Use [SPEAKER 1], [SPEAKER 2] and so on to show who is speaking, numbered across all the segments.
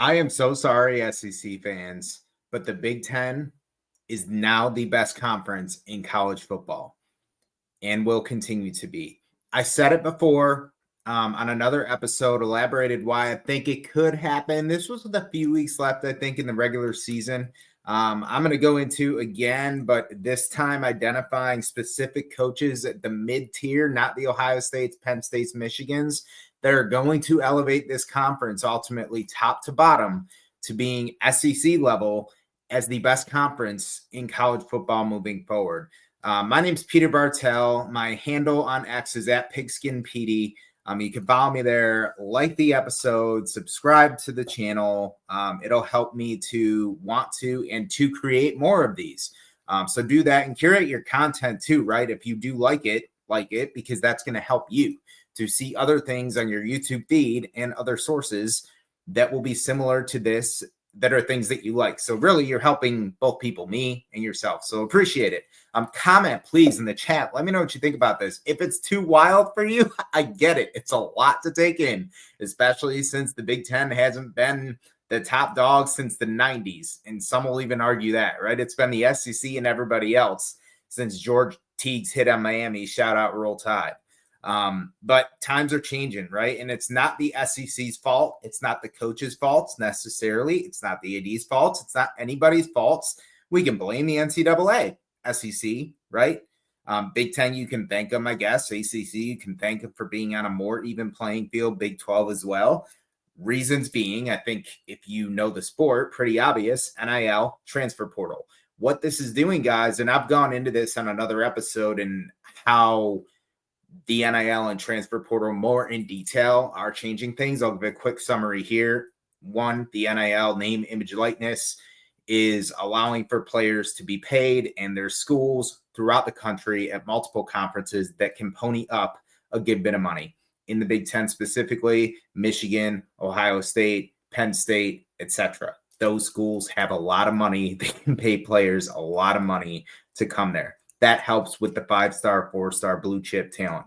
[SPEAKER 1] I am so sorry, SEC fans, but the Big Ten is now the best conference in college football and will continue to be. I said it before on another episode, elaborated why I think it could happen. This was with a few weeks left, I think, in the regular season. I'm going to go into again, but this time identifying specific coaches at the mid-tier, not the Ohio States, Penn States, Michigans, that are going to elevate this conference ultimately top to bottom to being SEC level as the best conference in college football moving forward. My name's Peter Bartell. My handle on X is at PigskinPD. You can follow me there, like the episode, subscribe to the channel. It'll help me to want to and to create more of these. So do that and curate your content too, right? If you do like it, because that's going to help you to see other things on your YouTube feed and other sources that will be similar to this, that are things that you like. So really, you're helping both people, me and yourself. So appreciate it. Comment, please, in the chat. Let me know what you think about this. If it's too wild for you, I get it. It's a lot to take in, especially since the Big Ten hasn't been the top dog since the 90s. And some will even argue that, right? It's been the SEC and everybody else since George Teague's hit on Miami. Shout out Roll Tide. But times are changing, right? And it's not the SEC's fault. It's not the coach's faults necessarily. It's not the AD's faults. It's not anybody's faults. We can blame the NCAA, SEC, right? Big Ten, you can thank them, I guess. ACC, you can thank them for being on a more even playing field. Big 12 as well. Reasons being, I think if you know the sport, pretty obvious, NIL, transfer portal. What this is doing, guys, and I've gone into this on another episode and how the NIL and transfer portal more in detail are changing things. I'll give a quick summary here. One, the NIL, name, image, likeness, is allowing for players to be paid, and there's schools throughout the country at multiple conferences that can pony up a good bit of money. In the Big Ten specifically, Michigan, Ohio State, Penn State, etc. Those schools have a lot of money. They can pay players a lot of money to come there. That helps with the 5-star, 4-star blue chip talent.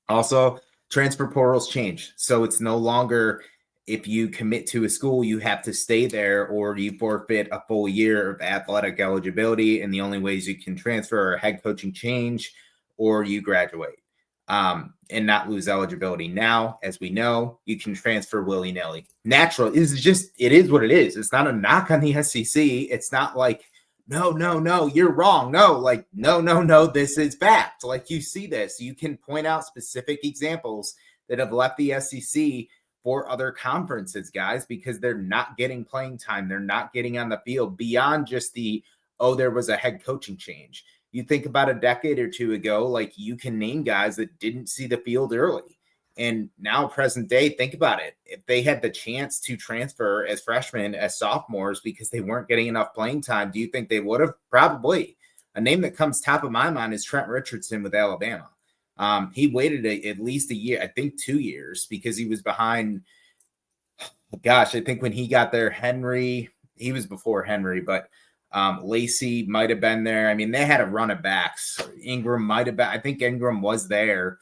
[SPEAKER 1] Also, transfer portals change. So it's no longer if you commit to a school, you have to stay there or you forfeit a full year of athletic eligibility. And the only ways you can transfer are head coaching change or you graduate and not lose eligibility. Now, as we know, you can transfer willy-nilly. Natural is just, it is what it is. It's not a knock on the SEC. It's not like, no, you're wrong. No, this is fact. Like you see this, you can point out specific examples that have left the SEC for other conferences, guys, because they're not getting playing time. They're not getting on the field beyond just there was a head coaching change. You think about a decade or two ago, like you can name guys that didn't see the field early. And now present day, think about it. If they had the chance to transfer as freshmen, as sophomores, because they weren't getting enough playing time, do you think they would have? Probably. A name that comes top of my mind is Trent Richardson with Alabama. He waited at least a year, I think 2 years, because he was behind. I think when he got there, he was before Henry, but Lacey might have been there. I mean, they had a run of backs. Ingram might have been. I think Ingram was there.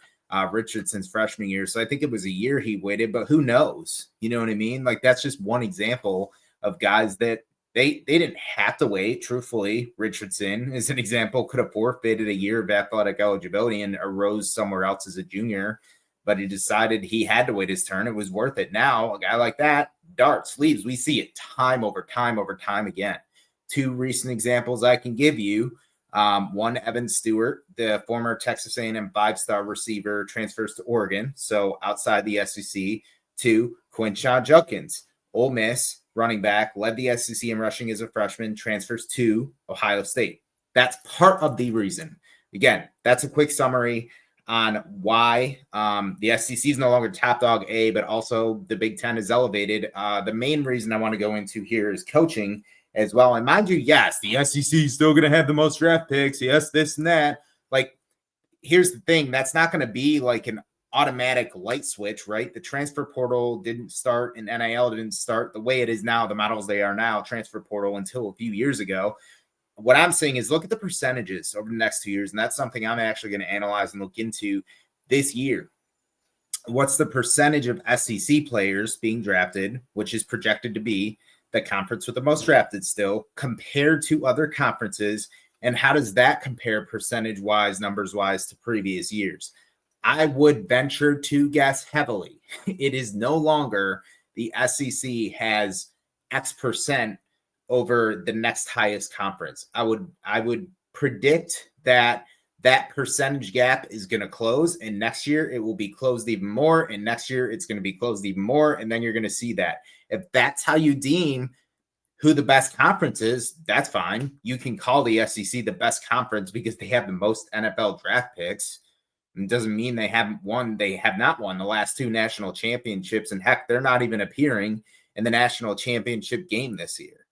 [SPEAKER 1] Richardson's freshman year. So I think it was a year he waited, but who knows? You know what I mean? Like that's just one example of guys that they didn't have to wait. Truthfully, Richardson, as an example, could have forfeited a year of athletic eligibility and arose somewhere else as a junior, but he decided he had to wait his turn. It was worth it. Now, a guy like that, darts, leaves. We see it time over time again. 2 recent examples I can give you. One, Evan Stewart, the former Texas A&M 5-star receiver, transfers to Oregon, so outside the SEC. 2, Quinshon Judkins, Ole Miss, running back, led the SEC in rushing as a freshman, transfers to Ohio State. That's part of the reason. Again, that's a quick summary on why the SEC is no longer top dog A, but also the Big Ten is elevated. The main reason I want to go into here is coaching as well. And mind you, yes, the SEC is still going to have the most draft picks. Yes, this and that. Like, here's the thing. That's not going to be like an automatic light switch, right? The transfer portal didn't start and NIL didn't start the way it is now, the models they are now, transfer portal, until a few years ago. What I'm saying is look at the percentages over the next 2 years, and that's something I'm actually going to analyze and look into this year. what's the percentage of SEC players being drafted, which is projected to be the conference with the most drafted still, compared to other conferences, and how does that compare percentage-wise, numbers-wise to previous years? I would venture to guess heavily. It is no longer the SEC has X percent over the next highest conference. I would predict that percentage gap is going to close, and next year it will be closed even more, and next year it's going to be closed even more, and then you're going to see that. If that's how you deem who the best conference is, that's fine. You can call the SEC the best conference because they have the most NFL draft picks. It doesn't mean they haven't won. They have not won the last 2 national championships, and heck, they're not even appearing in the national championship game this year.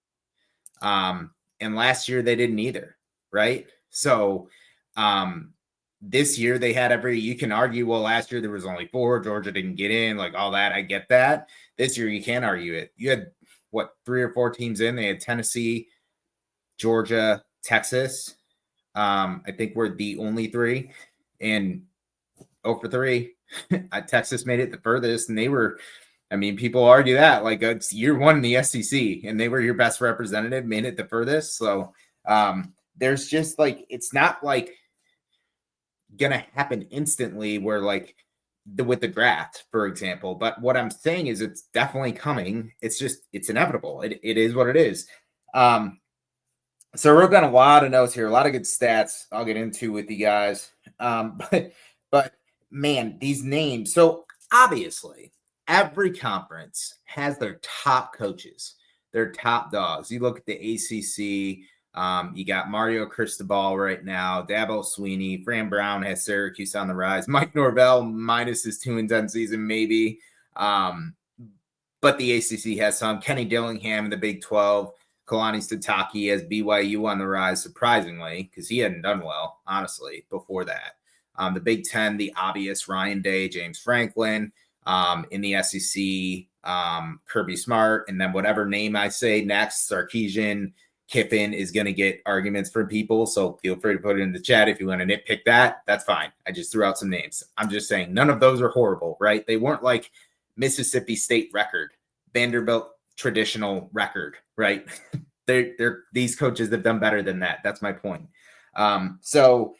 [SPEAKER 1] And last year they didn't either, right? So this year they had you can argue, well, last year there was only 4, Georgia didn't get in, like all that. I get that. This year you can't argue it. You had 3 or 4 teams in. They had Tennessee, Georgia, Texas. I think we're the only 3, and 0 for 3. Texas made it the furthest, and they were, I mean, people argue that like it's year 1 in the SEC, and they were your best representative, made it the furthest. So there's just like, it's not like gonna happen instantly where like with the draft, for example. But what I'm saying is it's definitely coming. It's inevitable. It is what it is. So I wrote down a lot of notes here, a lot of good stats I'll get into with you guys. But man, these names. So obviously, every conference has their top coaches, their top dogs. You look at the ACC, you got Mario Cristobal right now, Dabo Swinney, Fran Brown has Syracuse on the rise, Mike Norvell minus his 2-10 season maybe. But the ACC has some. Kenny Dillingham in the Big 12. Kalani Sitake has BYU on the rise, surprisingly, because he hadn't done well, honestly, before that. The Big 10, the obvious Ryan Day, James Franklin. In the SEC, Kirby Smart, and then whatever name I say next, Sarkisian, Kiffin is going to get arguments from people. So feel free to put it in the chat if you want to nitpick that. That's fine. I just threw out some names. I'm just saying none of those are horrible, right? They weren't like Mississippi State record, Vanderbilt traditional record, right? These coaches have done better than that. That's my point. So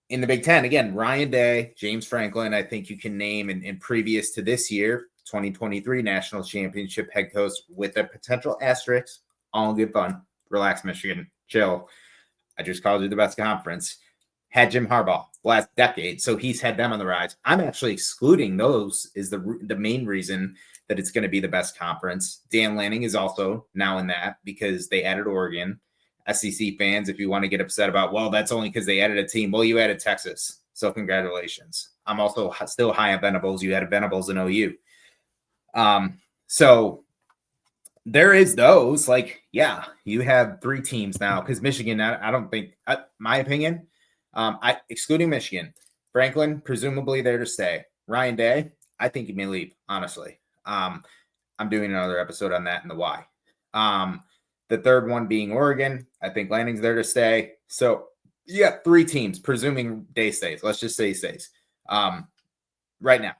[SPEAKER 1] in the Big 10, again, Ryan Day, James Franklin, I think you can name, and previous to this year, 2023 National Championship head coach with a potential asterisk. All good fun. Relax, Michigan. Chill. I just called you the best conference. Had Jim Harbaugh last decade, so he's had them on the rise. I'm actually excluding those is the main reason that it's going to be the best conference. Dan Lanning is also now in that because they added Oregon. SEC fans, if you want to get upset about, well, that's only because they added a team. Well, you added Texas, so congratulations. I'm also still high on Venables. You added Venables in OU. So there is those, like, yeah, you have 3 teams now because Michigan, I don't think, my opinion, excluding Michigan, Franklin, presumably there to stay. Ryan Day, I think he may leave, honestly. I'm doing another episode on that and the why. The third one being Oregon. I think Lanning's there to stay. So you got 3 teams, presuming Day stays. Let's just say he stays. Right now,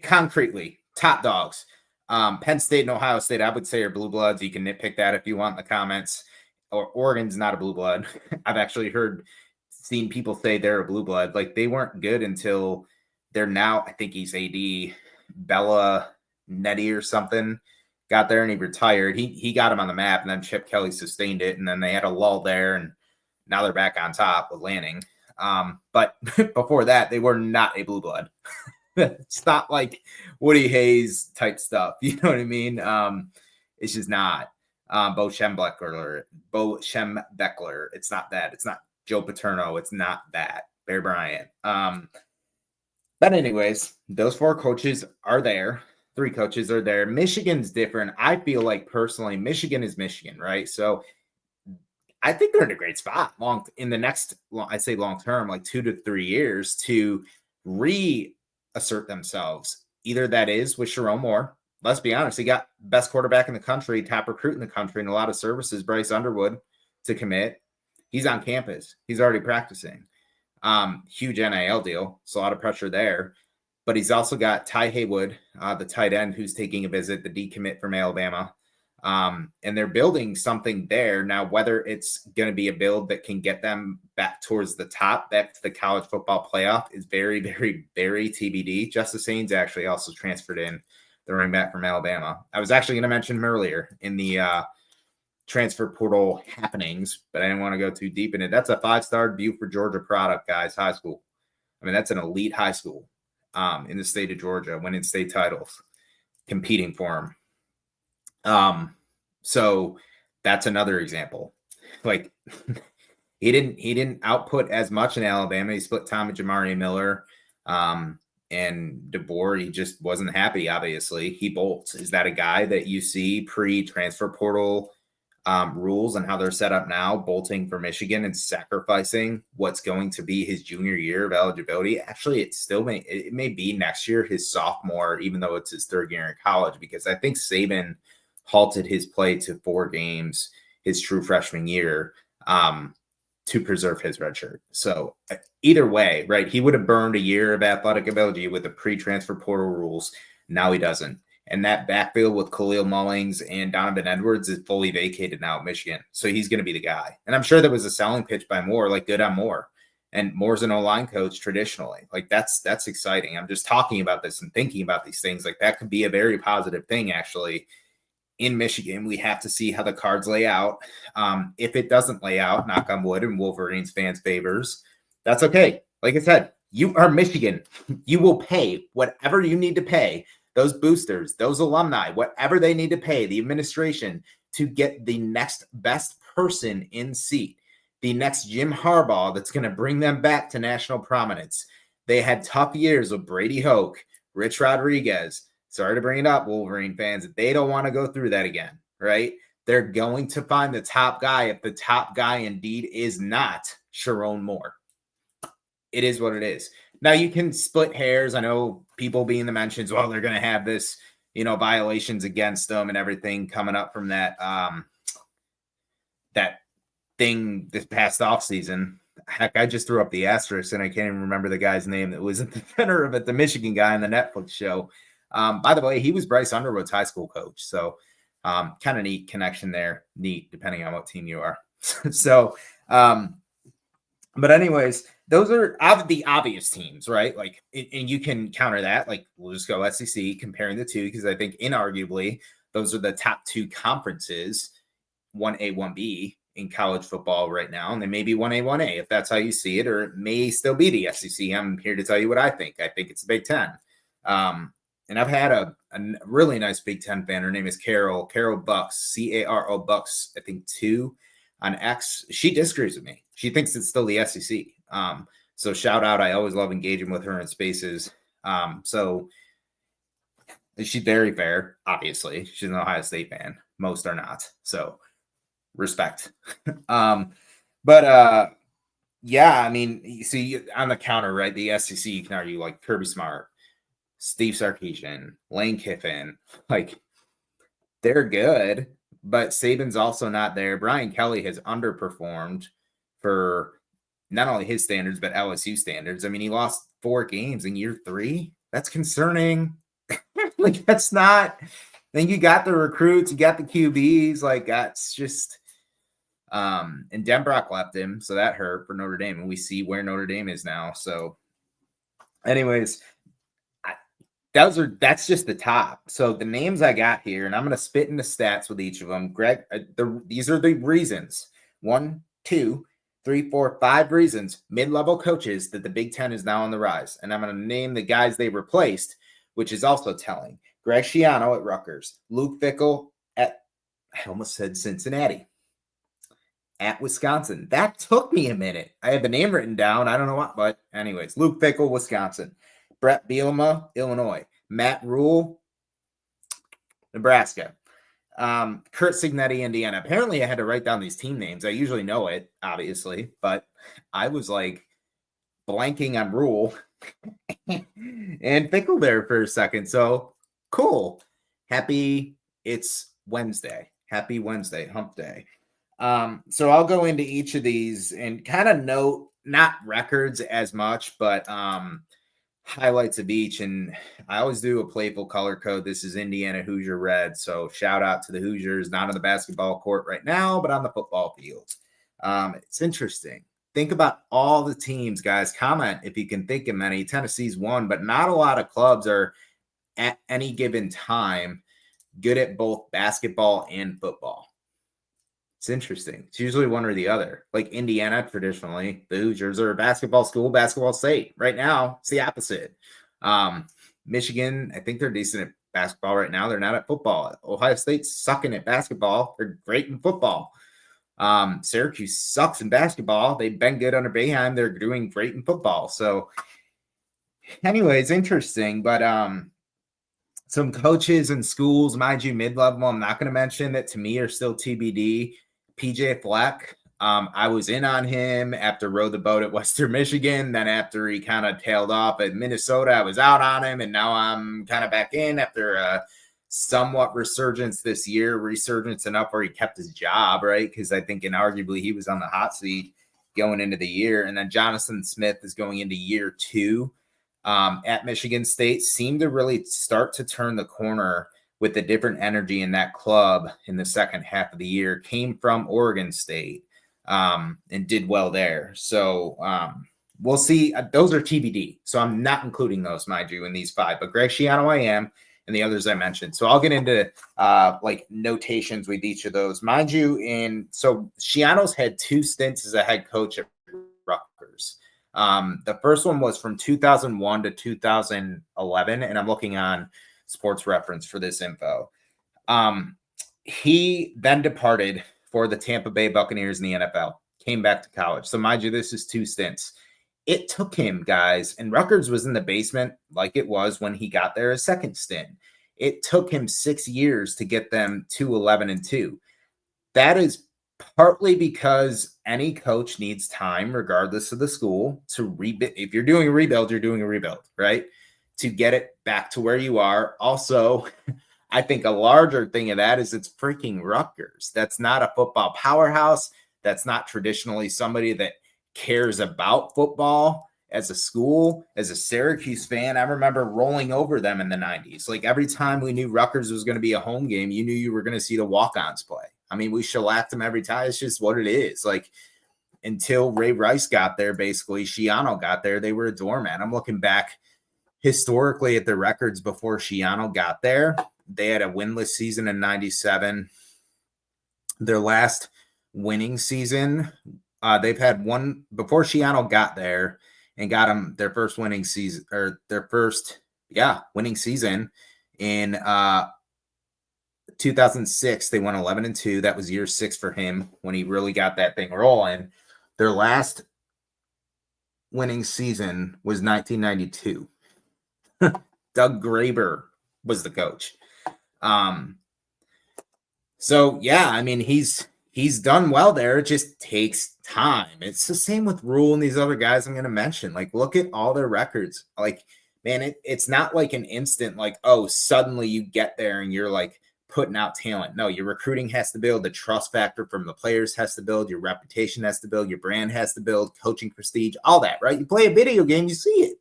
[SPEAKER 1] concretely, top dogs. Penn State and Ohio State, I would say, are blue bloods. You can nitpick that if you want in the comments. Or Oregon's not a blue blood. I've actually seen people say they're a blue blood. Like, they weren't good until they're now, I think he's AD, Bella Netty or something. Got there and he retired. He got him on the map, and then Chip Kelly sustained it, and then they had a lull there, and now they're back on top with Lanning. But before that, they were not a blue blood. It's not like Woody Hayes type stuff. You know what I mean? It's just not. Bo Schembechler. It's not that. It's not Joe Paterno. It's not that. Bear Bryant. But anyways, those 4 coaches are there. 3 coaches are there. Michigan's different. I feel like personally, Michigan is Michigan, right? So I think they're in a great spot in the next, I'd say long term, like 2 to 3 years to reassert themselves. Either that is with Sharon Moore. Let's be honest, he got best quarterback in the country, top recruit in the country, and a lot of services, Bryce Underwood, to commit. He's on campus. He's already practicing. Huge NIL deal. So a lot of pressure there. but he's also got Ty Haywood, the tight end, who's taking a visit, the decommit from Alabama. And they're building something there. Now, whether it's going to be a build that can get them back towards the top, back to the college football playoff, is very, very, very TBD. Justice Haynes actually also transferred in, the running back from Alabama. I was actually going to mention him earlier in the transfer portal happenings, but I didn't want to go too deep in it. That's a 5-star Buford, Georgia product, guys, high school. I mean, that's an elite high school in the state of Georgia, winning state titles, competing for them. So that's another example. Like he didn't output as much in Alabama. He split time with Jamari Miller and DeBoer. He just wasn't happy. Obviously, he bolts. Is that a guy that you see pre-transfer portal rules and how they're set up now, bolting for Michigan and sacrificing what's going to be his junior year of eligibility? Actually, it may be next year, his sophomore, even though it's his third year in college, because I think Saban halted his play to 4 games his true freshman year to preserve his red shirt. So either way, right, he would have burned a year of athletic ability with the pre-transfer portal rules. Now he doesn't. And that backfield with Khalil Mullings and Donovan Edwards is fully vacated now at Michigan. So he's going to be the guy. And I'm sure there was a selling pitch by Moore, like good on Moore. And Moore's an O-line coach traditionally. Like that's exciting. I'm just talking about this and thinking about these things. Like that could be a very positive thing, actually. In Michigan, we have to see how the cards lay out. If it doesn't lay out, knock on wood, and Wolverines fans favors, that's okay. Like I said, you are Michigan. You will pay whatever you need to pay, those boosters, those alumni, whatever they need to pay, the administration, to get the next best person in seat, the next Jim Harbaugh that's going to bring them back to national prominence. They had tough years with Brady Hoke, Rich Rodriguez. Sorry to bring it up, Wolverine fans. They don't want to go through that again, right? They're going to find the top guy if the top guy indeed is not Sharon Moore. It is what it is. Now, you can split hairs. I know people being the mentions, well, they're going to have this, violations against them and everything coming up from that that thing this past offseason. Heck, I just threw up the asterisk, and I can't even remember the guy's name that was at the center of it, the Michigan guy on the Netflix show. By the way, he was Bryce Underwood's high school coach. So kind of neat connection there. Neat, depending on what team you are. So, but anyways, those are the obvious teams, right? Like, and you can counter that. Like, we'll just go SEC comparing the two, because I think inarguably those are the top 2 conferences, 1A, 1B in college football right now. And they may be 1A, 1A if that's how you see it, or it may still be the SEC. I'm here to tell you what I think. I think it's the Big Ten. And I've had a really nice Big Ten fan. Her name is Carol Bucks, Caro Bucks, I think 2 on X. She disagrees with me. She thinks it's still the SEC. So shout out. I always love engaging with her in spaces. So she's very fair, obviously. She's an Ohio State fan. Most are not. So respect. Yeah, I mean, you see on the counter, right? The SEC, you can argue like Kirby Smart, Steve Sarkisian, Lane Kiffin, like they're good, but Saban's also not there. Brian Kelly has underperformed for not only his standards, but LSU standards. I mean, he lost 4 games in year 3. That's concerning. Like, that's not, then you got the recruits, you got the QBs, like that's just, and Denbrock left him. So that hurt for Notre Dame. And we see where Notre Dame is now. So anyways, that's just the top. So the names I got here, and I'm going to spit into stats with each of them. Greg, these are the reasons. 1, 2, 3, 4, 5 reasons, mid-level coaches, that the Big Ten is now on the rise. And I'm going to name the guys they replaced, which is also telling. Greg Schiano at Rutgers, Luke Fickell at, I almost said Cincinnati, at Wisconsin. That took me a minute. I had the name written down. I don't know what, but anyways, Luke Fickell, Wisconsin. Brett Bielema, Illinois. Matt Rule, Nebraska. Kurt Signetti, Indiana. Apparently, I had to write down these team names. I usually know it, obviously, but I was like blanking on Rule and Fickell there for a second. So cool. It's Wednesday. Happy Wednesday, hump day. So I'll go into each of these and kind of note, not records as much, but highlights of each, and I always do a playful color code. This is Indiana Hoosier red, so shout out to the Hoosiers, not on the basketball court right now, but on the football field. It's interesting. Think about all the teams, guys. Comment if you can think of many. Tennessee's one, but not a lot of clubs are at any given time good at both basketball and football. It's interesting. It's usually one or the other. Like Indiana, traditionally, the Hoosiers are a basketball school, basketball state. Right now, it's the opposite. Michigan, I think they're decent at basketball right now. They're not at football. Ohio State's sucking at basketball. They're great in football. Syracuse sucks in basketball. They've been good under Boeheim. They're doing great in football. So, anyways, interesting. But some coaches and schools, mind you, mid-level, I'm not going to mention that to me are still TBD. PJ Fleck, I was in on him after rode the boat at Western Michigan. Then after he kind of tailed off at Minnesota, I was out on him. And now I'm kind of back in after a somewhat resurgence this year, resurgence enough where he kept his job, right? Because I think inarguably he was on the hot seat going into the year. And then Jonathan Smith is going into year 2 at Michigan State, seemed to really start to turn the corner with the different energy in that club in the second half of the year. Came from Oregon State and did well there. So we'll see. Those are TBD. So I'm not including those, mind you, in these 5. But Greg Schiano I am, and the others I mentioned. So I'll get into like notations with each of those. Mind you, so Schiano's had 2 stints as a head coach at Rutgers. The first one was from 2001 to 2011, and I'm looking on Sports Reference for this info. He then departed for the Tampa Bay Buccaneers in the NFL, came back to college. So mind you, this is 2 stints. It took him, guys, and Rutgers was in the basement like it was when he got there a second stint. It took him 6 years to get them to 11-2. That is partly because any coach needs time, regardless of the school, to rebuild. If you're doing a rebuild, you're doing a rebuild, right? To get it back to where you are. Also, I think a larger thing of that is it's freaking Rutgers. That's not a football powerhouse. That's not traditionally somebody that cares about football as a school. As a Syracuse fan, I remember rolling over them in the 90s. Like every time we knew Rutgers was going to be a home game, you knew you were going to see the walk-ons play. I mean, we shellacked them every time. It's just what it is. Like until Ray Rice got there, basically, Schiano got there, they were a doormat. I'm looking back historically at the records before Schiano got there. They had a winless season in 97. Their last winning season, they've had one before Schiano got there and got them their first winning season, or their first, winning season in 2006. They won 11-2. That was year 6 for him when he really got that thing rolling. Their last winning season was 1992. Doug Graber was the coach. So yeah, I mean, he's done well there. It just takes time. It's the same with Rule and these other guys I'm going to mention. Like, look at all their records. Like, man, it's not like an instant, like, oh, suddenly you get there and you're like putting out talent. No, your recruiting has to build, the trust factor from the players has to build, your reputation has to build, your brand has to build, coaching prestige, all that, right? You play a video game, you see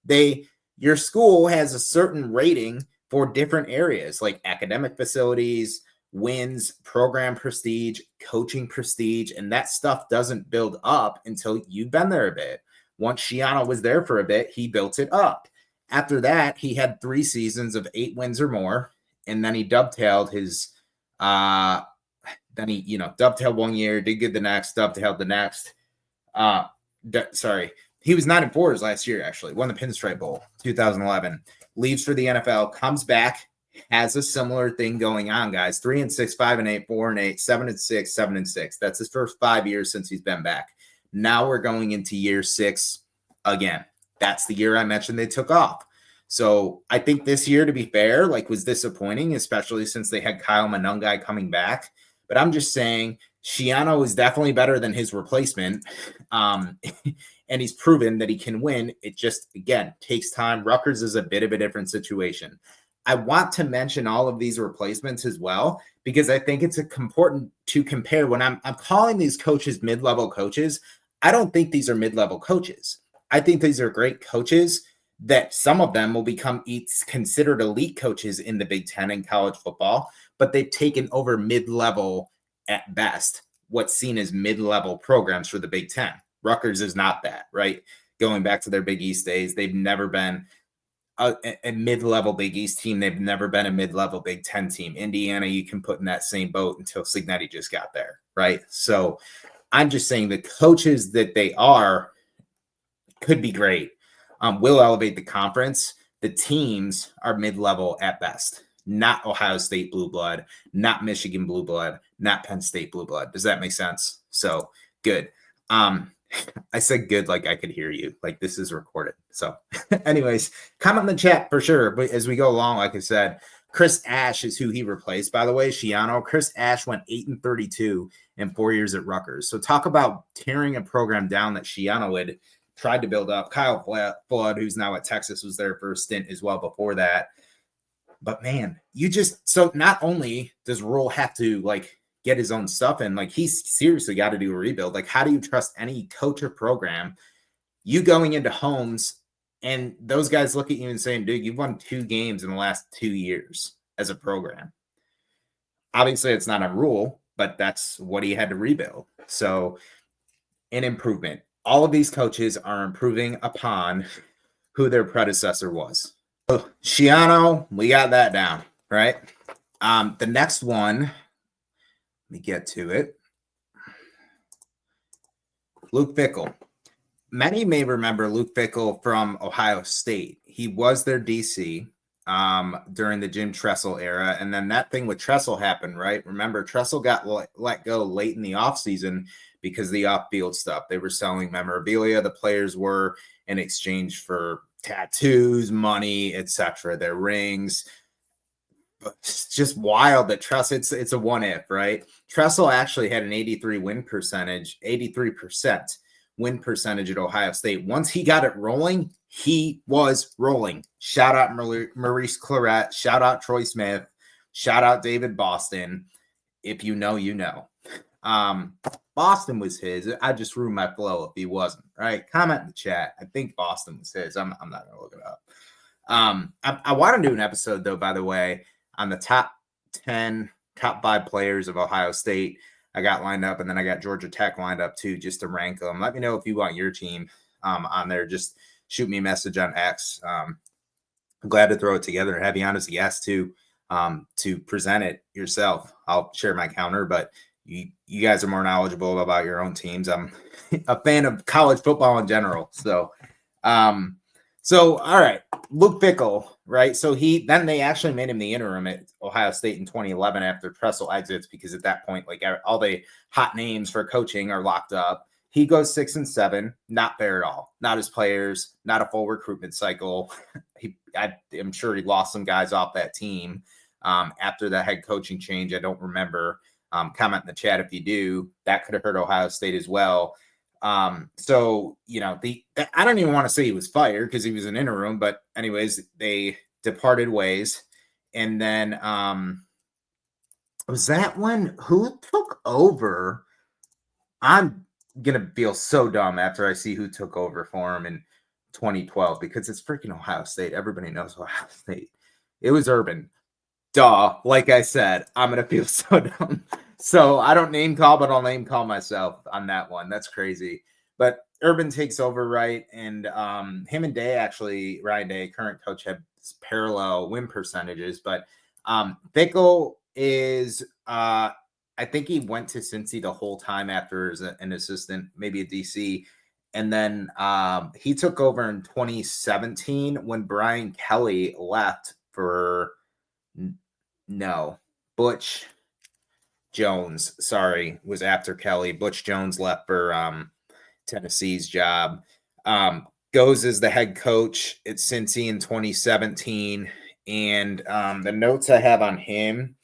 [SPEAKER 1] it. Your school has a certain rating for different areas like academic facilities, wins, program prestige, coaching prestige, and that stuff doesn't build up until you've been there a bit. Once Schiano was there for a bit, he built it up. After that, he had 3 seasons of 8 wins or more, and then he dovetailed his dovetailed one year, did good the next, dovetailed the next. He was 9-4 his last year, actually. Won the Pinstripe Bowl, 2011. Leaves for the NFL, comes back, has a similar thing going on, guys. 3-6, 5-8, 4-8, 7-6, 7-6. That's his first 5 years since he's been back. Now we're going into year 6 again. That's the year I mentioned they took off. So I think this year, to be fair, was disappointing, especially since they had Kyle Monungai coming back. But I'm just saying Schiano is definitely better than his replacement. And he's proven that he can win. It just, again, takes time. Rutgers is a bit of a different situation. I want to mention all of these replacements as well, because I think it's important to compare. When I'm calling these coaches mid-level coaches, I don't think these are mid-level coaches. I think these are great coaches that some of them will become considered elite coaches in the Big Ten in college football, but they've taken over mid-level at best, what's seen as mid-level programs for the Big Ten. Rutgers is not that, right? Going back to their Big East days, they've never been a mid-level Big East team. They've never been a mid-level Big Ten team. Indiana, you can put in that same boat until Cignetti just got there, right? So I'm just saying the coaches that they are could be great. Will elevate the conference. The teams are mid-level at best. Not Ohio State blue blood, not Michigan blue blood, not Penn State blue blood. Does that make sense? So good. I said good like I could hear you. Like this is recorded. So anyways, comment in the chat for sure. But as we go along, like I said, Chris Ash is who he replaced, by the way. Schiano. Chris Ash went 8-32 in 4 years at Rutgers. So talk about tearing a program down that Schiano had tried to build up. Kyle Flood, who's now at Texas, was there for a stint as well before that. But man, so not only does Rule have to like get his own stuff in, like he's seriously got to do a rebuild. Like, how do you trust any coach or program? You going into homes and those guys look at you and saying, dude, you've won 2 games in the last 2 years as a program. Obviously, it's not a Rule, but that's what he had to rebuild. So an improvement. All of these coaches are improving upon who their predecessor was. So Schiano, we got that down, right? The next one, let me get to it. Luke Fickell. Many may remember Luke Fickell from Ohio State. He was their DC during the Jim Tressel era. And then that thing with Tressel happened, right? Remember, Tressel got let go late in the offseason because of the off-field stuff. They were selling memorabilia, the players were, in exchange for tattoos, money, etc., their rings. It's just wild that Tressel, it's a what if, right? Tressel actually had an 83% win percentage at Ohio State. Once he got it rolling, he was rolling. Shout out Maurice Claret, shout out Troy Smith, shout out David Boston. If you know, you know. Boston was his. I just ruined my flow if he wasn't, right? Comment in the chat. I think Boston was his. I'm not going to look it up. I want to do an episode, though, by the way, on the top 5 players of Ohio State. I got lined up, and then I got Georgia Tech lined up, too, just to rank them. Let me know if you want your team on there. Just shoot me a message on X. I'm glad to throw it together and have you on as a guest, too, to present it yourself. I'll share my counter, but you guys are more knowledgeable about your own teams. I'm a fan of college football in general. So all right, Luke Fickell, right? So they actually made him the interim at Ohio State in 2011 after Tressel exits, because at that point, like all the hot names for coaching are locked up. He goes 6-7, not fair at all. Not his players, not a full recruitment cycle. I'm sure he lost some guys off that team after the head coaching change. I don't remember. Comment in the chat if you do. That could have hurt Ohio State as well. I don't even want to say he was fired because he was an interim, but anyways, they departed ways. And then was that when who took over? I'm gonna feel so dumb after I see who took over for him in 2012 because it's freaking Ohio State. Everybody knows Ohio State. It was Urban. Duh. Like I said, I'm gonna feel so dumb. So I don't name call, but I'll name call myself on that one. That's crazy. But Urban takes over, right? And him and Day, actually, Ryan Day, current coach, had parallel win percentages. But Fickell is, I think he went to Cincy the whole time after as an assistant, maybe a DC. And then he took over in 2017 when Brian Kelly left for Butch Jones, was after Kelly. Butch Jones left for Tennessee's job. Goes as the head coach at Cincy in 2017. And the notes I have on him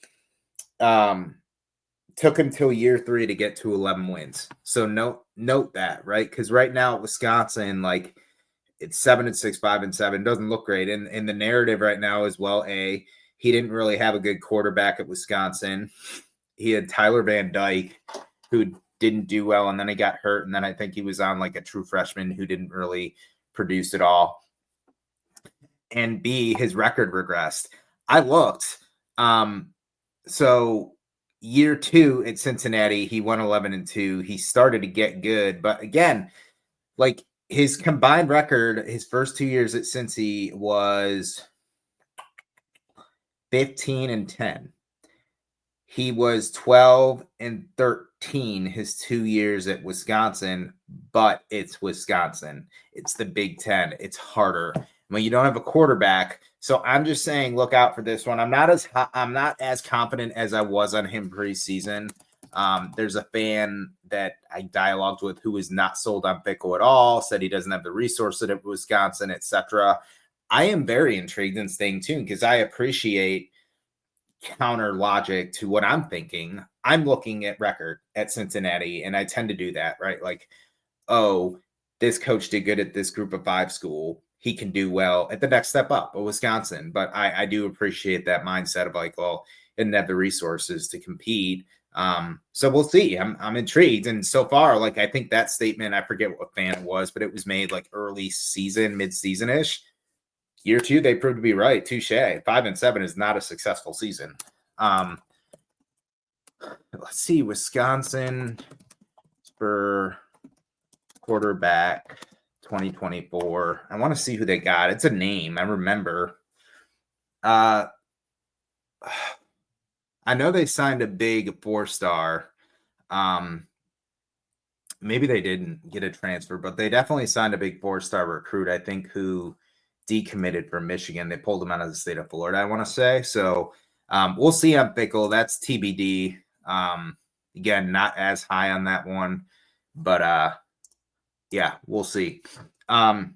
[SPEAKER 1] took him till year 3 to get to 11 wins. So note that, right? Because right now at Wisconsin, like it's 7-6, 5-7, doesn't look great. And the narrative right now is, well, he didn't really have a good quarterback at Wisconsin. He had Tyler Van Dyke, who didn't do well, and then he got hurt. And then I think he was on like a true freshman who didn't really produce at all. and B, his record regressed. I looked. So year 2 at Cincinnati, he won 11-2. He started to get good, but again, like his combined record, his first 2 years at Cincy was 15-10. He was 12-13 his 2 years at Wisconsin, but it's Wisconsin. It's the Big Ten. It's harder when you don't have a quarterback. So I'm just saying, look out for this one. I'm not as confident as I was on him preseason. There's a fan that I dialogued with who is not sold on Fickle at all, said he doesn't have the resources at Wisconsin, etc. I am very intrigued in staying tuned because I appreciate counter logic to what I'm thinking. I'm looking at record at Cincinnati, and I tend to do that, right? Like, oh, this coach did good at this group of 5 school. He can do well at the next step up at Wisconsin. But I do appreciate that mindset of like, well, didn't have the resources to compete. So we'll see. I'm intrigued. And so far, like, I think that statement, I forget what fan it was, but it was made like early season, mid-season-ish. Year 2, they proved to be right. Touche. 5-7 is not a successful season. Let's see. Wisconsin for quarterback 2024. I want to see who they got. It's a name. I remember. I know they signed a big 4-star. Maybe they didn't get a transfer, but they definitely signed a big 4-star recruit, I think, who decommitted from Michigan. They pulled him out of the state of Florida, I want to say. So we'll see on Fickle. That's TBD. Again, not as high on that one, but yeah, we'll see. Brett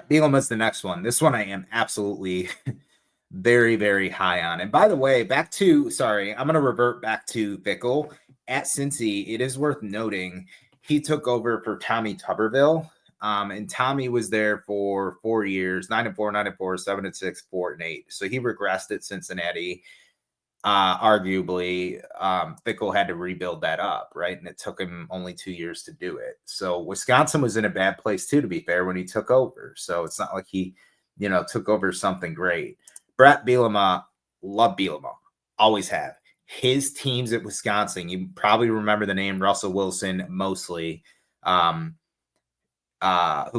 [SPEAKER 1] Bielema is the next one. This one I am absolutely very, very high on. And by the way, I'm going to revert back to Fickle. At Cincy, it is worth noting he took over for Tommy Tuberville. And Tommy was there for 4 years, 9-4, 9-4, 7-6, 4-8. So he regressed at Cincinnati. Arguably, Fickle had to rebuild that up, right? And it took him only 2 years to do it. So Wisconsin was in a bad place too, to be fair, when he took over. So it's not like he, took over something great. Brett Bielema, love Bielema, always have. His teams at Wisconsin, you probably remember the name Russell Wilson mostly. Who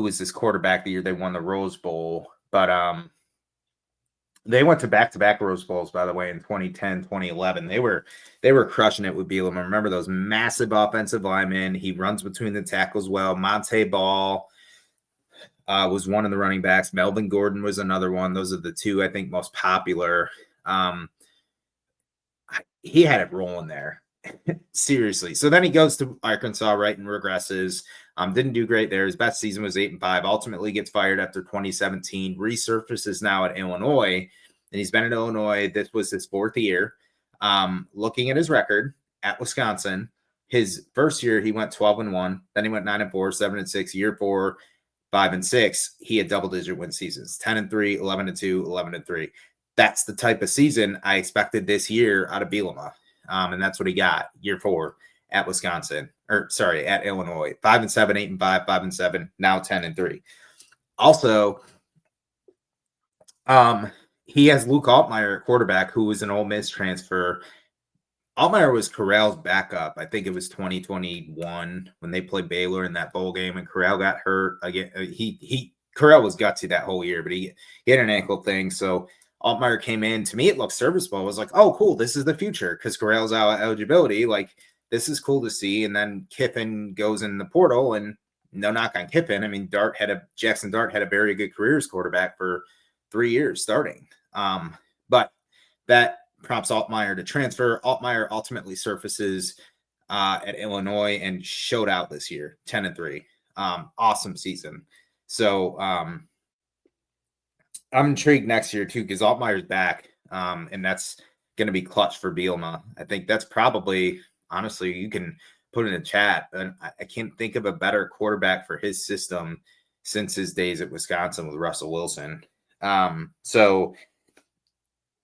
[SPEAKER 1] was this quarterback the year they won the Rose Bowl, but they went to back-to-back Rose Bowls, by the way, in 2010, 2011. They were crushing it with Bielema. Remember those massive offensive linemen. He runs between the tackles well. Monte Ball was one of the running backs. Melvin Gordon was another one. Those are the two, I think, most popular. He had it rolling there. Seriously. So then he goes to Arkansas, right, and regresses. Didn't do great there. His best season was 8-5. Ultimately gets fired after 2017. Resurfaces now at Illinois, and he's been in Illinois. This was his 4th year. Looking at his record at Wisconsin, his first year he went 12-1. Then he went 9-4, 7-6. Year 4, 5-6. He had double-digit win seasons: 10-3, 11-2, 11-3. That's the type of season I expected this year out of Bielema. And that's what he got year 4 at Wisconsin, at Illinois. 5-7, 8-5, 5-7, now 10-3. Also, he has Luke Altmaier, quarterback, who was an Ole Miss transfer. Altmaier was Corral's backup. I think it was 2021 when they played Baylor in that bowl game, and Corral got hurt again. Corral was gutsy that whole year, but he had an ankle thing, so Altmaier came in. To me, it looked serviceable. I was like, oh, cool. This is the future because Corral's out eligibility. Like, this is cool to see. And then Kiffin goes in the portal, and no knock on Kiffin. I mean, Jackson Dart had a very good career as quarterback for 3 years starting. But that prompts Altmaier to transfer. Altmaier ultimately surfaces at Illinois and showed out this year, 10-3. Awesome season. So, I'm intrigued next year too because Altmaier's back, and that's going to be clutch for Bielema. I think that's probably, honestly, you can put in the chat, and I can't think of a better quarterback for his system since his days at Wisconsin with Russell Wilson. So,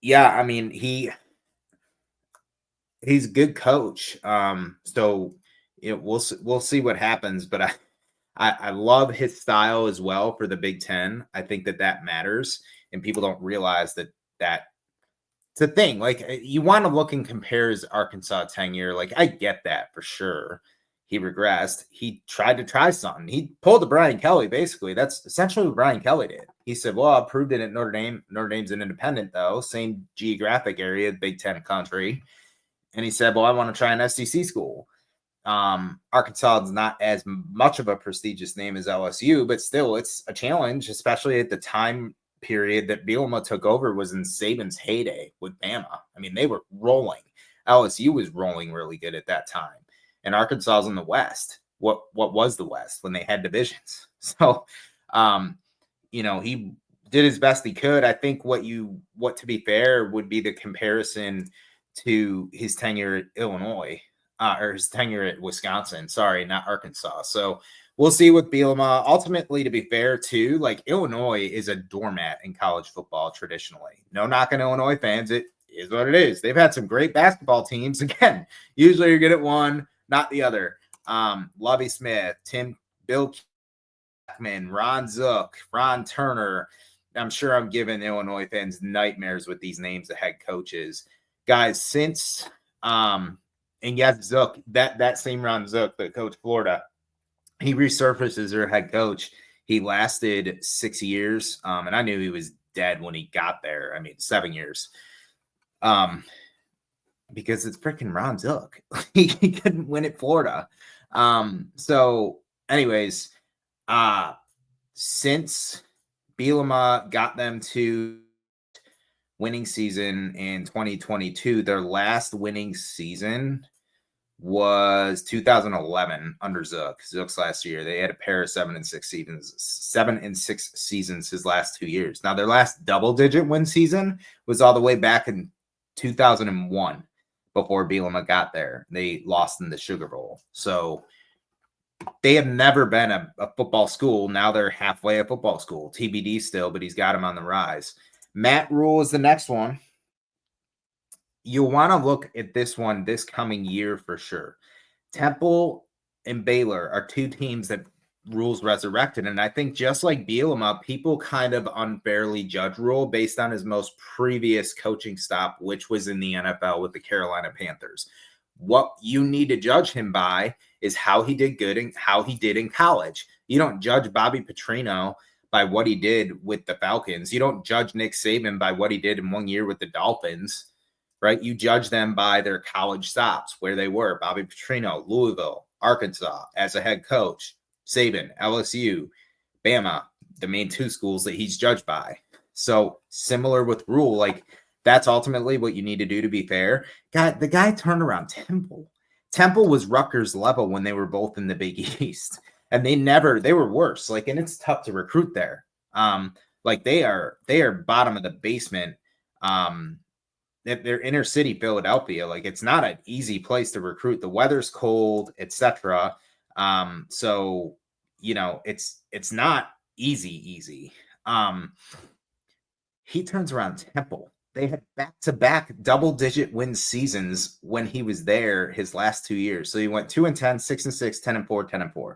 [SPEAKER 1] yeah, I mean, he's a good coach. So we'll see what happens, but I love his style as well for the Big Ten. I think that matters, and people don't realize that it's a thing. Like, you want to look and compare his Arkansas tenure. Like, I get that for sure. He regressed. He tried to try something. He pulled the Brian Kelly, basically. That's essentially what Brian Kelly did. He said, well, I proved it at Notre Dame. Notre Dame's an independent, though. Same geographic area, Big Ten country. And he said, well, I want to try an SEC school. Arkansas is not as much of a prestigious name as LSU, but still, it's a challenge, especially at the time period that Bielema took over was in Saban's heyday with Bama. I mean, they were rolling. LSU was rolling really good at that time. And Arkansas is in the West. What was the West when they had divisions? So, he did his best he could. I think what to be fair would be the comparison to his tenure at Illinois, or his tenure at Wisconsin. Sorry, not Arkansas. So we'll see with Bielema. Ultimately, to be fair, too, like, Illinois is a doormat in college football traditionally. No knock on Illinois fans. It is what it is. They've had some great basketball teams. Again, usually you're good at one, not the other. Lovie Smith, Bill Blackman, Ron Zook, Ron Turner. I'm sure I'm giving Illinois fans nightmares with these names of head coaches. Guys, since and yes, Zook, that same Ron Zook that coached Florida, he resurfaced as their head coach. He lasted 6 years, and I knew he was dead when he got there. I mean, 7 years. Because it's freaking Ron Zook. He couldn't win at Florida. So anyways, since Bielema got them to winning season in 2022, their last winning season was 2011 under Zook. Zook's last year. They had a pair of 7 and 6 seasons his last 2 years. Now, their last double-digit win season was all the way back in 2001 before Bielema got there. They lost in the Sugar Bowl. So they have never been a football school. Now they're halfway a football school. TBD still, but he's got him on the rise. Matt Rule is the next one. You'll want to look at this one this coming year for sure. Temple and Baylor are two teams that Rule's resurrected. And I think just like Bielema, people kind of unfairly judge Rule based on his most previous coaching stop, which was in the NFL with the Carolina Panthers. What you need to judge him by is how he did good and how he did in college. You don't judge Bobby Petrino by what he did with the Falcons. You don't judge Nick Saban by what he did in 1 year with the Dolphins, right? You judge them by their college stops, where they were. Bobby Petrino, Louisville, Arkansas as a head coach, Saban, LSU, Bama, the main two schools that he's judged by. So similar with Rule, like, that's ultimately what you need to do to be fair. God, the guy turned around Temple. Temple was Rutgers level when they were both in the Big East. And they were worse. Like, and it's tough to recruit there. Like, they are bottom of the basement. They're inner city Philadelphia. Like, it's not an easy place to recruit. The weather's cold, etc. So, it's not easy. He turns around Temple. They had back-to-back double-digit win seasons when he was there his last 2 years. So he went 2-10, 6-6, 10-4, 10-4.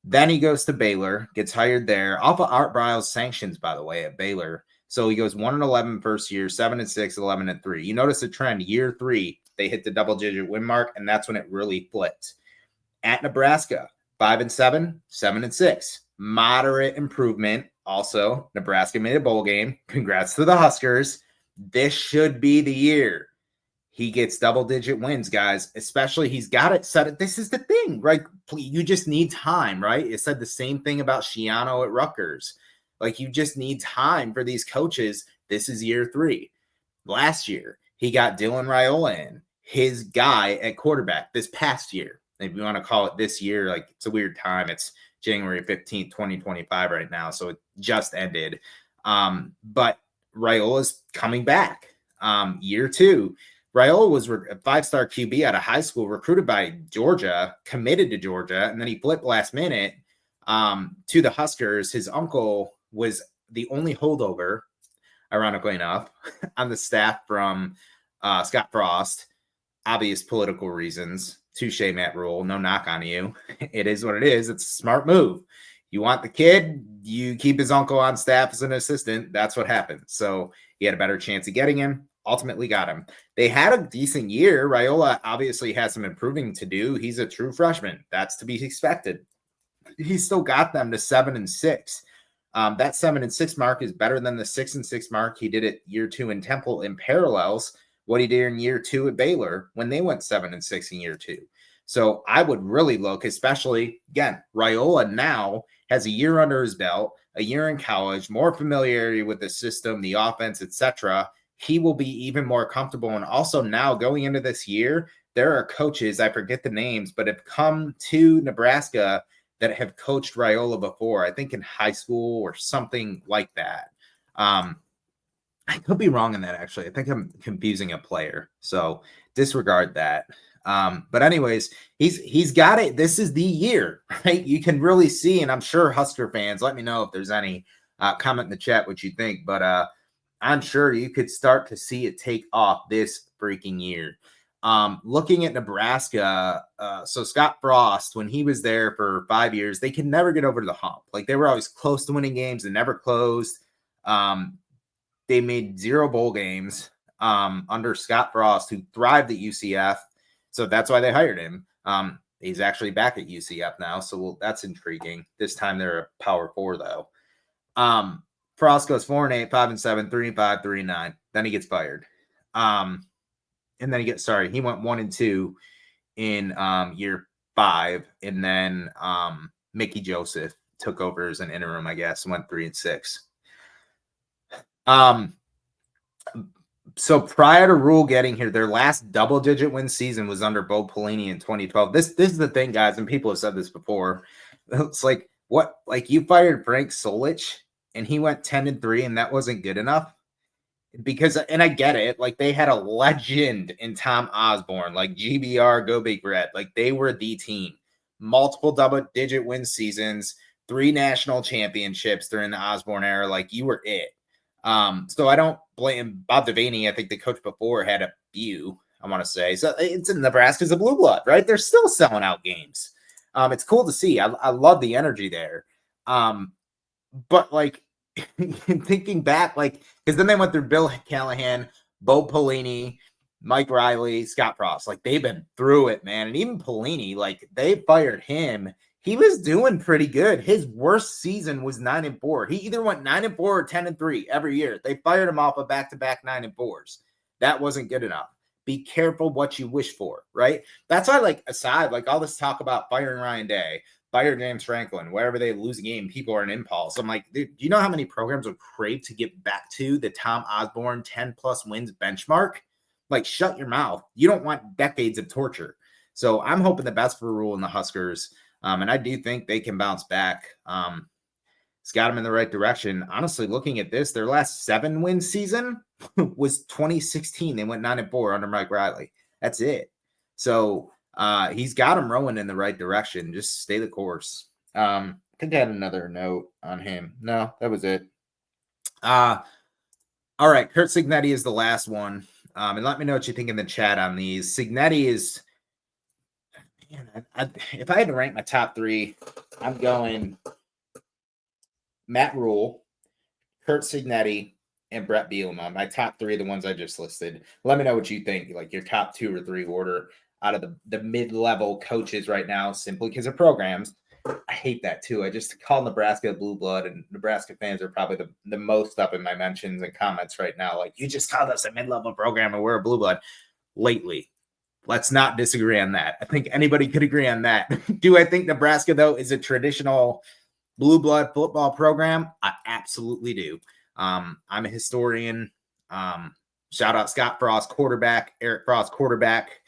[SPEAKER 1] Then he goes to Baylor, gets hired there off of Art Briles' sanctions, by the way, at Baylor. So he goes 1-11 first year, 7-6, 11-3. You notice a trend. Year 3, they hit the double-digit win mark, and that's when it really flipped. At Nebraska, 5-7, 7-6. Moderate improvement. Also, Nebraska made a bowl game. Congrats to the Huskers. This should be the year he gets double-digit wins, guys. Especially, he's got it set. This is the thing, right? You just need time, right? It said the same thing about Schiano at Rutgers. Like, you just need time for these coaches. This is year 3. Last year, he got Dylan Raiola in, his guy at quarterback this past year. If you want to call it this year, like, it's a weird time. It's January 15th, 2025 right now. So it just ended. But Raiola's coming back. Year 2. Raiola was a 5-star QB out of high school, recruited by Georgia, committed to Georgia, and then he flipped last minute to the Huskers. His uncle was the only holdover, ironically enough, on the staff from Scott Frost. Obvious political reasons. Touche, Matt Rule. No knock on you. It is what it is. It's a smart move. You want the kid, you keep his uncle on staff as an assistant. That's what happened. So he had a better chance of getting him. Ultimately got him. They had a decent year. Raiola obviously has some improving to do. He's a true freshman. That's to be expected. He still got them to 7-6. That 7-6 mark is better than the 6-6 mark he did at year 2 in Temple, in parallels what he did in year 2 at Baylor when they went 7-6 in year 2. So I would really look, especially again, Raiola now has a year under his belt, a year in college, more familiarity with the system, the offense, etc. He will be even more comfortable. And also now going into this year, there are coaches, I forget the names, but have come to Nebraska that have coached Raiola before, I think in high school or something like that. I could be wrong in that, actually. I think I'm confusing a player, so disregard that. But anyways, he's got it. This is the year, right? You can really see, and I'm sure Husker fans, let me know if there's any comment in the chat what you think, but I'm sure you could start to see it take off this freaking year. Looking at Nebraska, so Scott Frost, when he was there for 5 years, they could never get over to the hump. Like, they were always close to winning games and never closed. They made 0 bowl games under Scott Frost, who thrived at UCF. So that's why they hired him. He's actually back at UCF now, so that's intriguing. This time they're a Power 4, though. Frost goes 4-8, 5-7, 3-5, 3-9. Then he gets fired. And then he went 1-2 in year 5, and then Mickey Joseph took over as an interim, I guess, went 3-6. So prior to Rule getting here, their last double-digit win season was under Bo Pelini in 2012. This is the thing, guys, and people have said this before. It's like, what? Like, you fired Frank Solich, and he went 10-3, and that wasn't good enough? Because, and I get it, like, they had a legend in Tom Osborne, like GBR, Go Big Red. Like, they were the team. Multiple double-digit win seasons, 3 national championships during the Osborne era. Like, you were it. So I don't blame Bob Devaney. I think the coach before had a few, I want to say. So it's in Nebraska's a blue blood, right? They're still selling out games. It's cool to see. I love the energy there. But like, thinking back, like, because then they went through Bill Callahan, Bo Pelini, Mike Riley, Scott Frost. Like, they've been through it, man. And even Pelini, like, they fired him. He was doing pretty good. His worst season was 9-4. He either went 9-4 or 10-3 every year. They fired him off of back-to-back 9-4s. That wasn't good enough. Be careful what you wish for, right? That's why, like, aside, like, all this talk about firing Ryan Day, fire James Franklin, wherever they lose a game, people are an impulse. I'm like, dude, do you know how many programs would crave to get back to the Tom Osborne 10-plus wins benchmark? Like, shut your mouth. You don't want decades of torture. So I'm hoping the best for Rule and the Huskers. And I do think they can bounce back. It's got them in the right direction. Honestly, looking at this, their last 7-win season was 2016. They went 9-4 under Mike Riley. That's it. So he's got them rowing in the right direction. Just stay the course. I think I had another note on him. No, that was it. All right. Curt Cignetti is the last one. And let me know what you think in the chat on these. Cignetti is... if I had to rank my top 3, I'm going Matt Rule, Curt Cignetti, and Brett Bielema. My top 3 are the ones I just listed. Let me know what you think, like your top 2 or 3 order out of the mid-level coaches right now, simply because of programs. I hate that too. I just call Nebraska a blue blood, and Nebraska fans are probably the most up in my mentions and comments right now. Like, you just called us a mid-level program and we're a blue blood lately. Let's not disagree on that. I think anybody could agree on that. Do I think Nebraska, though, is a traditional blue blood football program? I absolutely do. I'm a historian. Shout out Scott Frost, quarterback, Eric Frost, quarterback.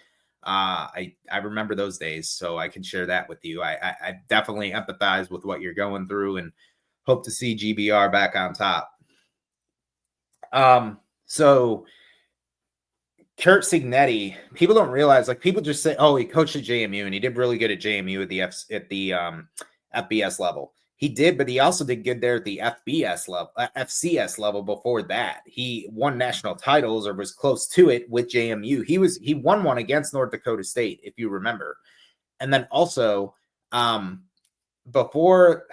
[SPEAKER 1] I remember those days, so I can share that with you. I definitely empathize with what you're going through and hope to see GBR back on top. So Curt Cignetti, people don't realize, like, people just say, oh, he coached at JMU and he did really good at JMU at the FBS level. He did, but he also did good there at the FCS level before that. He won national titles or was close to it with JMU. He won one against North Dakota State, if you remember. And then also before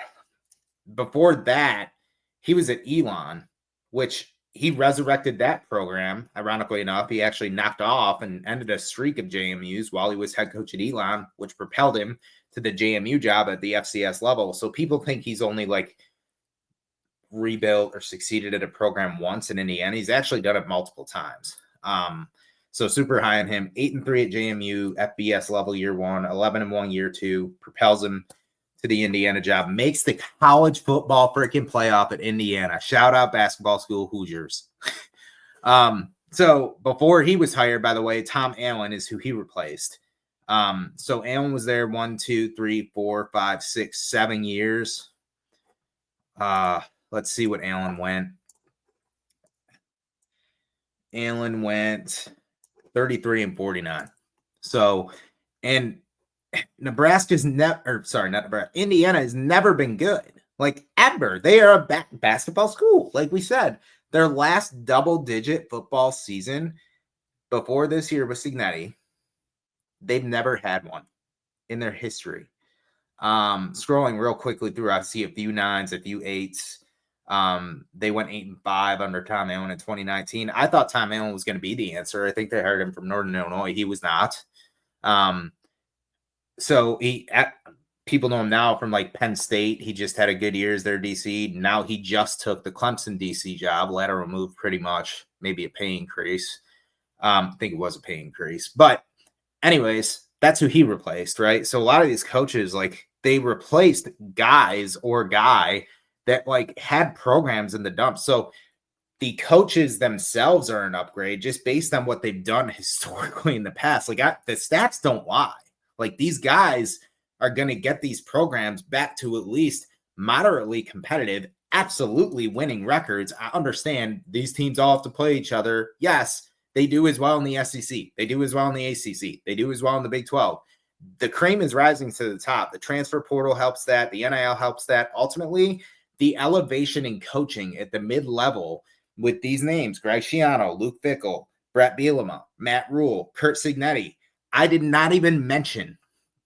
[SPEAKER 1] that, he was at Elon, which he resurrected that program. Ironically enough, he actually knocked off and ended a streak of JMUs while he was head coach at Elon, which propelled him to the JMU job at the FCS level. So people think he's only like rebuilt or succeeded at a program once in Indiana. He's actually done it multiple times. So super high on him. 8-3 at JMU, FBS level year 1, 11-1 year 2, propels him to the Indiana job, makes the college football freaking playoff at Indiana. Shout out basketball school Hoosiers. So before he was hired, by the way, Tom Allen is who he replaced. So Allen was there 1, 2, 3, 4, 5, 6, 7 years. Let's see what Allen went. Allen went 33-49. So, and Nebraska's not Nebraska. Indiana has never been good. Like ever. They are a basketball school. Like we said, their last double-digit football season before this year with Signetti, they've never had one in their history. Scrolling real quickly through, I see a few 9s, a few 8s. They went 8-5 under Tom Allen in 2019. I thought Tom Allen was going to be the answer. I think they hired him from Northern Illinois. He was not. So people know him now from like Penn State. He just had a good year as their DC. Now he just took the Clemson DC job, lateral move pretty much, maybe a pay increase. I think it was a pay increase. But anyways, that's who he replaced, right? So a lot of these coaches, like they replaced guys or guy that like had programs in the dumps. So the coaches themselves are an upgrade just based on what they've done historically in the past. Like the stats don't lie. Like these guys are going to get these programs back to at least moderately competitive, absolutely winning records. I understand these teams all have to play each other. Yes, they do as well in the SEC. They do as well in the ACC. They do as well in the Big 12. The cream is rising to the top. The transfer portal helps that. The NIL helps that. Ultimately, the elevation in coaching at the mid-level with these names, Greg Schiano, Luke Fickell, Brett Bielema, Matt Rule, Curt Cignetti. I did not even mention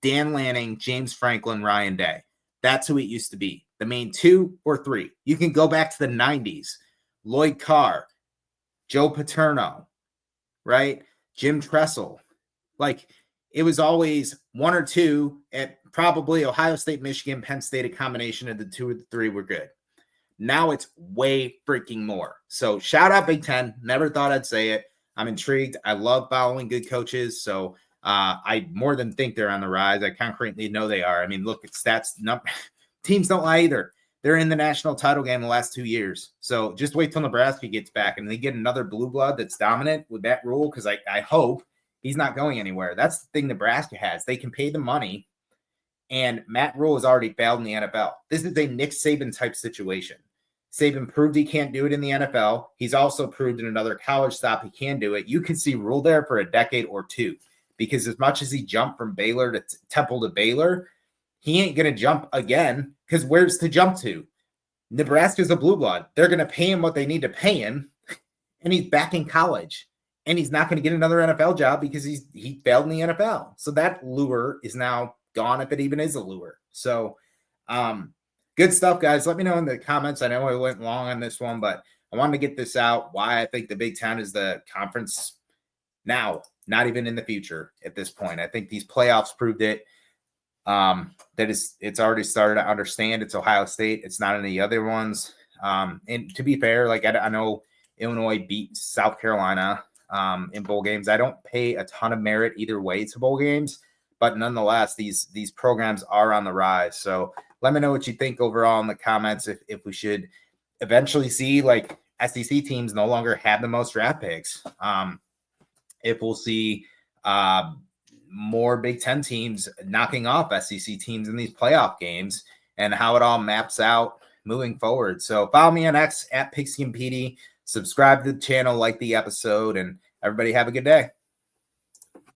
[SPEAKER 1] Dan Lanning, James Franklin, Ryan Day. That's who it used to be. The main 2 or 3. You can go back to the 90s. Lloyd Carr, Joe Paterno, right? Jim Tressel. Like it was always 1 or 2 at probably Ohio State, Michigan, Penn State. A combination of the 2 or the 3 were good. Now it's way freaking more. So shout out Big Ten. Never thought I'd say it. I'm intrigued. I love following good coaches. So I more than think they're on the rise. I concretely know they are. I mean, look at stats. Teams don't lie either. They're in the national title game the last 2 years. So just wait till Nebraska gets back and they get another blue blood that's dominant with that rule, because I hope he's not going anywhere. That's the thing Nebraska has. They can pay the money, and Matt Rule has already failed in the NFL. This is a Nick Saban type situation. Saban proved he can't do it in the NFL. He's also proved in another college stop he can do it. You can see Rule there for a decade or 2. Because as much as he jumped from Baylor to Temple to Baylor, he ain't going to jump again, because where's to jump to? Nebraska's a blue blood. They're going to pay him what they need to pay him, and he's back in college. And he's not going to get another NFL job because he failed in the NFL. So that lure is now gone, if it even is a lure. So good stuff, guys. Let me know in the comments. I know I went long on this one, but I wanted to get this out, why I think the Big Ten is the conference now, not even in the future at this point. I think these playoffs proved it. It's already started to understand it's Ohio State. It's not any other ones. And to be fair, like I know Illinois beat South Carolina in bowl games. I don't pay a ton of merit either way to bowl games, but nonetheless, these programs are on the rise. So let me know what you think overall in the comments. If we should eventually see like SEC teams no longer have the most draft picks. If we'll see more Big Ten teams knocking off SEC teams in these playoff games, and how it all maps out moving forward. So follow me on X at Pigskin PD. Subscribe to the channel, like the episode, and everybody have a good day.